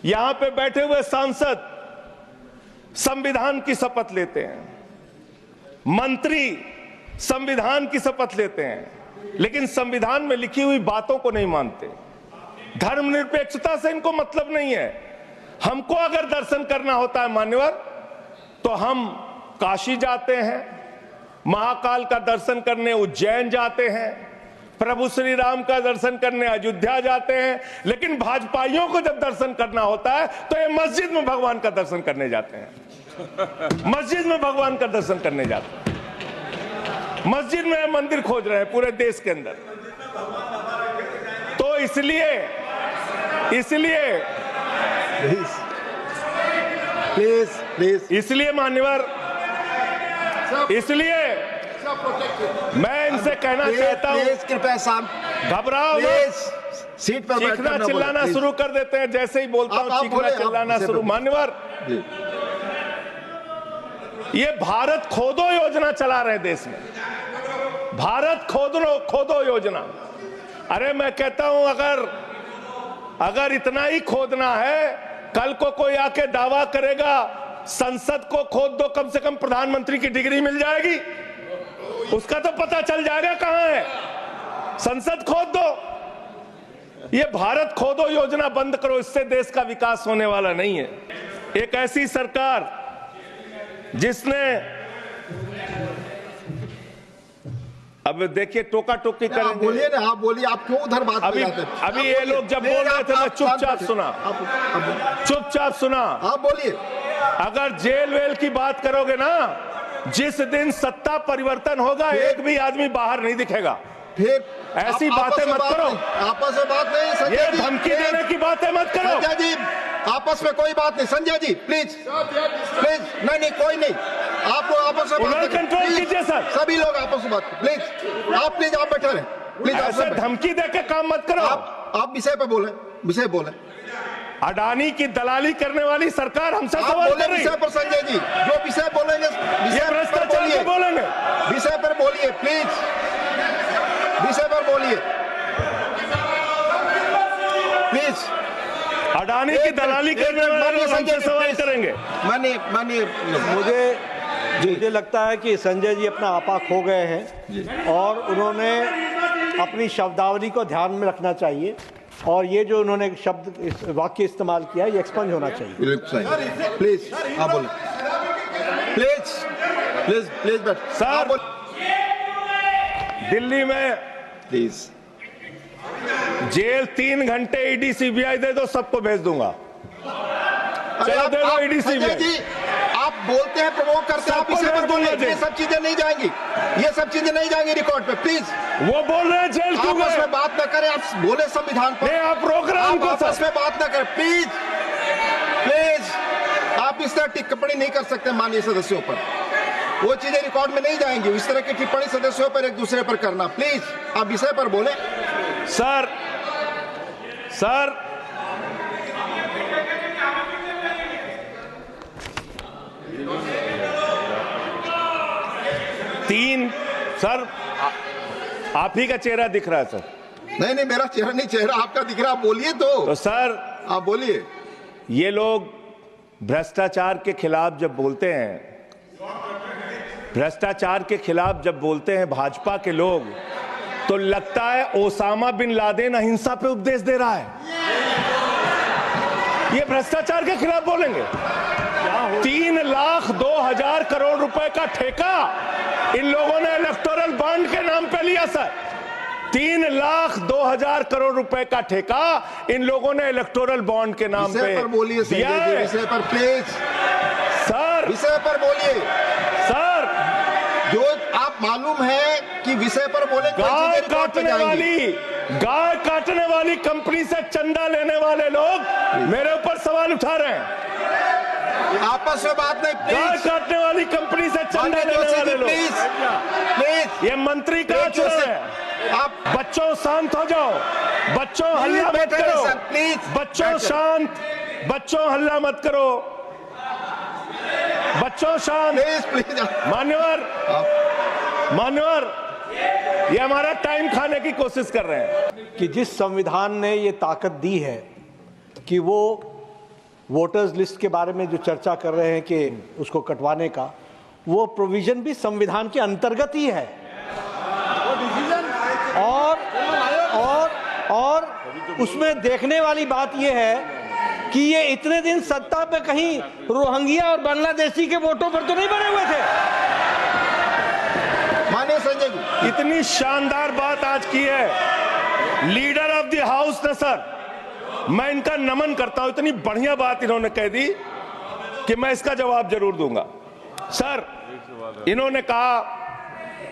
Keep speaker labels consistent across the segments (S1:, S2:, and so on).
S1: यहां पे बैठे हुए सांसद संविधान की शपथ लेते हैं, मंत्री संविधान की शपथ लेते हैं, लेकिन संविधान में लिखी हुई बातों को नहीं मानते। धर्मनिरपेक्षता से इनको मतलब नहीं है। हमको अगर दर्शन करना होता है मान्यवर, तो हम काशी जाते हैं, महाकाल का दर्शन करने उज्जैन जाते हैं, प्रभु श्री राम का दर्शन करने अयोध्या जाते हैं, लेकिन भाजपाइयों को जब दर्शन करना होता है तो ये मस्जिद में भगवान का दर्शन करने जाते हैं। मस्जिद में भगवान का दर्शन करने जाते हैं, मस्जिद में मंदिर खोज रहे हैं पूरे देश के अंदर। तो इसलिए इसलिए मान्यवर, इसलिए मैं इनसे कहना चाहता हूं, घबराओ मत,
S2: सीट पर
S1: चीखना चिल्लाना शुरू कर देते हैं। जैसे ही बोलता हूं चीखना चिल्लाना शुरू। मान्यवर, ये भारत खोदो योजना चला रहे देश में, भारत खोदो योजना। अरे मैं कहता हूं अगर इतना ही खोदना है, कल को कोई आके दावा करेगा संसद को खोद दो, कम से कम प्रधानमंत्री की डिग्री मिल जाएगी, उसका तो पता चल जाएगा कहां है। संसद खोद दो। ये भारत खोदो योजना बंद करो, इससे देश का विकास होने वाला नहीं है। एक ऐसी सरकार जिसने, अब देखिए टोका टोकी करेंगे।
S2: बोलिए ना, आप बोलिए, आप क्यों उधर बात
S1: अभी ये लोग जब बोल रहे थे मैं चुपचाप सुना।
S2: आप बोलिए।
S1: अगर जेल वेल की बात करोगे ना, जिस दिन सत्ता परिवर्तन होगा एक भी आदमी बाहर नहीं दिखेगा।
S2: ठीक,
S1: ऐसी बातें मत करो,
S2: आपस में बात नहीं।
S1: ये धमकी देने की बातें मत करो।
S2: संजय जी, आपस में कोई बात नहीं। संजय जी प्लीज, नहीं कोई नहीं, आप लोग आपस में बात
S1: कंट्रोल कीजिए सर।
S2: सभी लोग आपस में बात, प्लीज आप बैठे रहे प्लीज।
S1: ऐसे धमकी देकर काम मत करो।
S2: आप विषय पे बोले।
S1: अडानी की दलाली करने वाली सरकार हमसे सवाल कर रही है।
S2: विषय पर संजय जी जो विषय बोलेंगे,
S1: ये भ्रष्टाचार पे बोलेंगे,
S2: विषय पर बोलिए प्लीज, विषय पर बोलिए प्लीज।
S1: अडानी की दलाली करने वाले लोग हमसे सवाल करेंगे।
S2: मानिए
S3: मुझे लगता है कि संजय जी अपना आपा खो गए हैं और उन्होंने अपनी शब्दावली को ध्यान में रखना चाहिए, और ये जो उन्होंने शब्द वाक्य इस्तेमाल किया ये एक्सपंज होना चाहिए।
S2: प्लीज आप बोले, प्लीज बैठ
S1: सर। दिल्ली में
S2: प्लीज
S1: जेल 3 घंटे ईडी सीबीआई दे दो, सबको भेज दूंगा। चलो दे दो ईडी सीबीआई।
S2: आप बोलते हैं, प्रवोक करते हैं, आप इसे पर बोलिए। ये सब चीजें नहीं जाएंगी, रिकॉर्ड पे प्लीज।
S1: वो बोल रहे हैं जेल क्यों गए?
S2: आपस में बात न करें, आप बोले संविधान पर।
S1: नहीं, आप रोक रहे हैं,
S2: आपस में बात न करें प्लीज। आप इस तरह टिप्पणी नहीं कर सकते माननीय सदस्यों पर, वो चीजें रिकॉर्ड में नहीं जाएंगी। इस तरह की टिप्पणी सदस्यों पर एक दूसरे पर करना, प्लीज आप विषय पर बोले।
S1: सर 3 सर आप ही का चेहरा दिख रहा है सर।
S2: नहीं मेरा चेहरा नहीं, चेहरा आपका दिख रहा। आप बोलिए तो
S1: सर
S2: आप बोलिए।
S1: ये लोग भ्रष्टाचार के खिलाफ जब बोलते हैं, भाजपा के लोग, तो लगता है ओसामा बिन लादेन अहिंसा पे उपदेश दे रहा है। ये भ्रष्टाचार के खिलाफ बोलेंगे। 3,02,000 करोड़ रुपए का ठेका इन लोगों ने इलेक्टोरल बॉन्ड के नाम पे लिया सर। 3,02,000 करोड़ रुपए का ठेका इन लोगों ने इलेक्टोरल बॉन्ड के नाम पे दिया है।
S2: विषय पर प्लीज
S1: सर,
S2: विषय पर बोलिए
S1: सर।
S2: जो आप मालूम है कि विषय पर बोले,
S1: गाय काटने वाली कंपनी से चंदा लेने वाले लोग मेरे ऊपर सवाल उठा रहे हैं।
S2: आपस में बात नहीं,
S1: गाय काटने वाली कंपनी से चंदा लेने वाले लोग।
S2: प्लीज
S1: ये मंत्री का चुनाव है। आप बच्चों शांत हो जाओ, बच्चों हल्ला मत करो, बच्चों शांत, बच्चों हल्ला मत करो, बच्चों शांत। मान्यवर ये हमारा टाइम खाने की कोशिश कर रहे हैं।
S3: कि जिस संविधान ने ये ताकत दी है कि वो वोटर्स लिस्ट के बारे में जो चर्चा कर रहे हैं कि उसको कटवाने का, वो प्रोविजन भी संविधान के अंतर्गत ही है। और उसमें देखने वाली बात यह है कि ये इतने दिन सत्ता पे कहीं रोहिंग्या और बांग्लादेशी के वोटों पर तो नहीं बने हुए थे।
S2: माननीय संजय जी,
S1: इतनी शानदार बात आज की है लीडर ऑफ द हाउस ने सर, मैं इनका नमन करता हूं। इतनी बढ़िया बात इन्होंने कह दी कि मैं इसका जवाब जरूर दूंगा। सर, इन्होंने कहा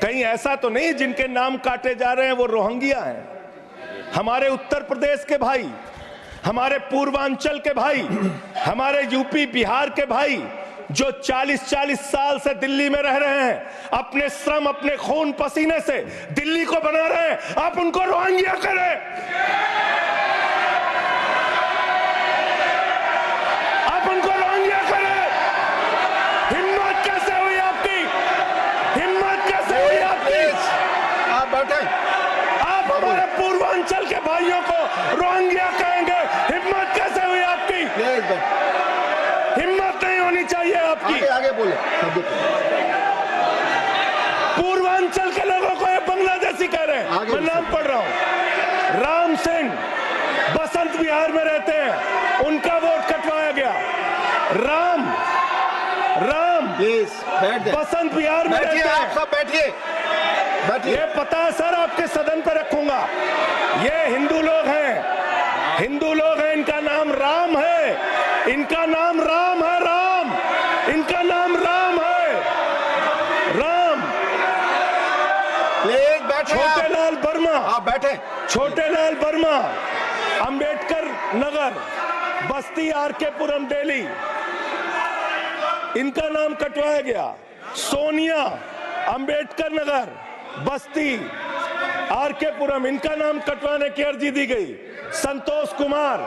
S1: कहीं ऐसा तो नहीं जिनके नाम काटे जा रहे हैं वो रोहिंग्या हैं। हमारे उत्तर प्रदेश के भाई, हमारे पूर्वांचल के भाई, हमारे यूपी बिहार के भाई जो 40-40 साल से दिल्ली में रह रहे हैं, अपने श्रम अपने खून पसीने से दिल्ली को बना रहे हैं, आप उनको रोहिंग्या करें। आप उनको रोहिंग्या करें। हिम्मत कैसे हुई आपकी? हिम्मत कैसे हुई आपकी?
S2: आप बैठे।
S1: आप हमारे पूर्वांचल के भाइयों को रोहिंग्या कहेंगे? हिम्मत कैसे हुई आपकी? हिम्मत नहीं होनी चाहिए आपकी।
S2: आगे आगे बोले।
S1: पूर्वांचल के लोगों को ये बांग्लादेशी कह रहे हैं। मैं नाम पढ़ रहा हूं, राम सिंह बसंत विहार में रहते हैं, उनका वोट कटवाया गया। राम
S2: प्लीज
S1: बसंत विहार में रहते हैं।
S2: आप सब बैठिए।
S1: ये पता है सर, आपके सदन पर रखूंगा। ये हिंदू लोग हैं, हिंदू लोग हैं, इनका नाम राम है, इनका नाम राम है। राम, इनका नाम राम है। राम।
S2: प्लीज बैठे।
S1: छोटेलाल वर्मा,
S2: आप बैठे।
S1: छोटेलाल वर्मा, अंबेडकर नगर, बस्ती, आरकेपुरम, दिल्ली, इनका नाम कटवाया गया। सोनिया, अंबेडकर नगर, बस्ती, आरकेपुरम, इनका नाम कटवाने की अर्जी दी गई। संतोष कुमार,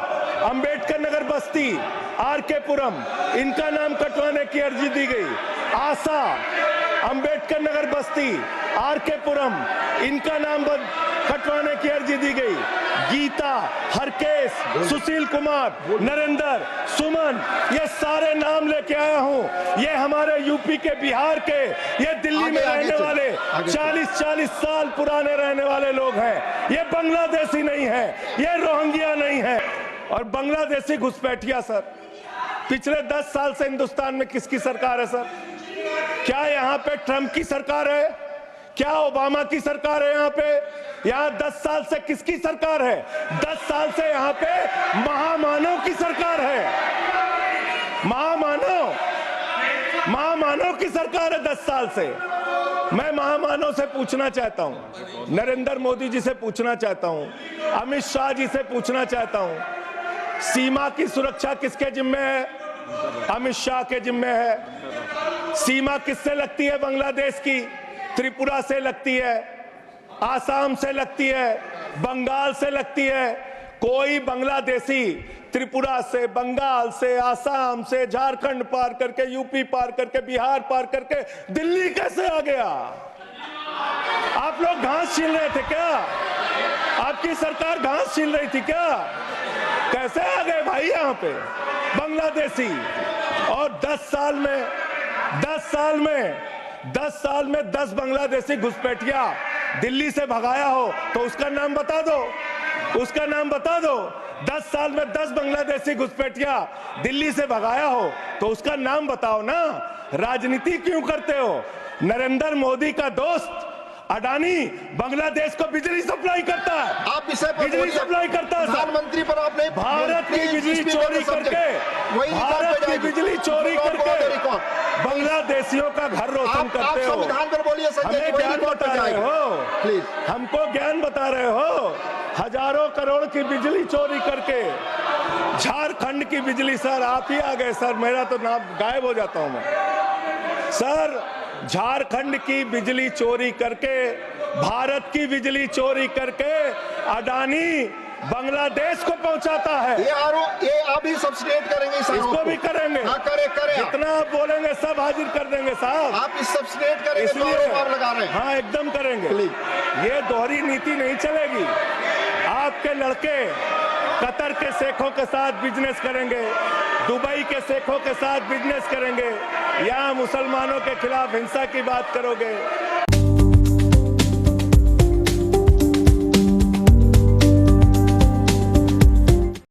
S1: अंबेडकर नगर, बस्ती, आरकेपुरम, इनका नाम कटवाने की अर्जी दी गई। आशा, अंबेडकर नगर, बस्ती, आरकेपुरम, इनका नाम कटवाने की अर्जी दी गई। गीता, हरकेश, सुशील कुमार, नरेंद्र, सुमन, ये सारे नाम लेके आया हूं। ये हमारे यूपी के, बिहार के, ये दिल्ली में रहने वाले 40-40 साल पुराने रहने वाले लोग हैं। ये बांग्लादेशी नहीं है, ये रोहिंग्या नहीं है। और बांग्लादेशी घुसपैठिया सर, पिछले 10 साल से हिंदुस्तान में किसकी सरकार है सर? क्या यहाँ पे ट्रंप की सरकार है? क्या ओबामा की सरकार है? यहाँ पे, यहाँ 10 साल से किसकी सरकार है? 10 साल से यहाँ पे महामानव की सरकार है। महामानव की सरकार है 10 साल से। मैं महामानव से पूछना चाहता हूं, नरेंद्र मोदी जी से पूछना चाहता हूं, अमित शाह जी से पूछना चाहता हूं, सीमा की सुरक्षा किसके जिम्मे है? अमित शाह के जिम्मे है। सीमा किससे लगती है? बांग्लादेश की, त्रिपुरा से लगती है, आसाम से लगती है, बंगाल से लगती है। कोई बांग्लादेशी त्रिपुरा से, बंगाल से, आसाम से, झारखंड पार करके, यूपी पार करके, बिहार पार करके दिल्ली कैसे आ गया? आप लोग घास छील रहे थे क्या? आपकी सरकार घास छील रही थी क्या? कैसे आ गए भाई यहाँ पे बांग्लादेशी? और 10 साल में 10 बांग्लादेशी घुसपैठिया दिल्ली से भगाया हो तो उसका नाम बता दो, उसका नाम बता दो। 10 साल में 10 बांग्लादेशी घुसपैठिया दिल्ली से भगाया हो तो उसका नाम बताओ ना। राजनीति क्यों करते हो? नरेंद्र मोदी का दोस्त अडानी बांग्लादेश को बिजली सप्लाई करता है।
S2: आप विषय पर
S1: बिजली सप्लाई करता है।
S2: प्रधानमंत्री पर आपने
S1: भारत की बिजली चोरी करके, भारत की बिजली चोरी करके बांग्लादेशियों का घर रोशन करते हो।
S2: संविधान पर बोलिए।
S1: हमें ज्ञान बता रहे हो,
S2: प्लीज
S1: हमको ज्ञान बता रहे हो। हजारों करोड़ की बिजली चोरी करके, झारखंड की बिजली, सर आप ही आ गए सर, मेरा तो नाम गायब हो जाता हूं मैं। सर झारखंड की बिजली चोरी करके, भारत की बिजली चोरी करके अडानी बांग्लादेश को पहुंचाता है।
S2: ये आप ही सब्सिडेट करेंगे इस आरोप
S1: इसको भी करेंगे।
S2: हाँ, करें
S1: जितना आप बोलेंगे सब हाजिर कर देंगे साहब।
S2: आप इस सब्सिडेट करेंगे,
S1: इसलिए
S2: तो आरोप लगा रहे हैं।
S1: हाँ एकदम करेंगे। ये दोहरी नीति नहीं चलेगी। आपके लड़के कतर के शेखों के साथ बिजनेस करेंगे, दुबई के शेखों के साथ बिजनेस करेंगे, यहाँ मुसलमानों के खिलाफ हिंसा की बात करोगे।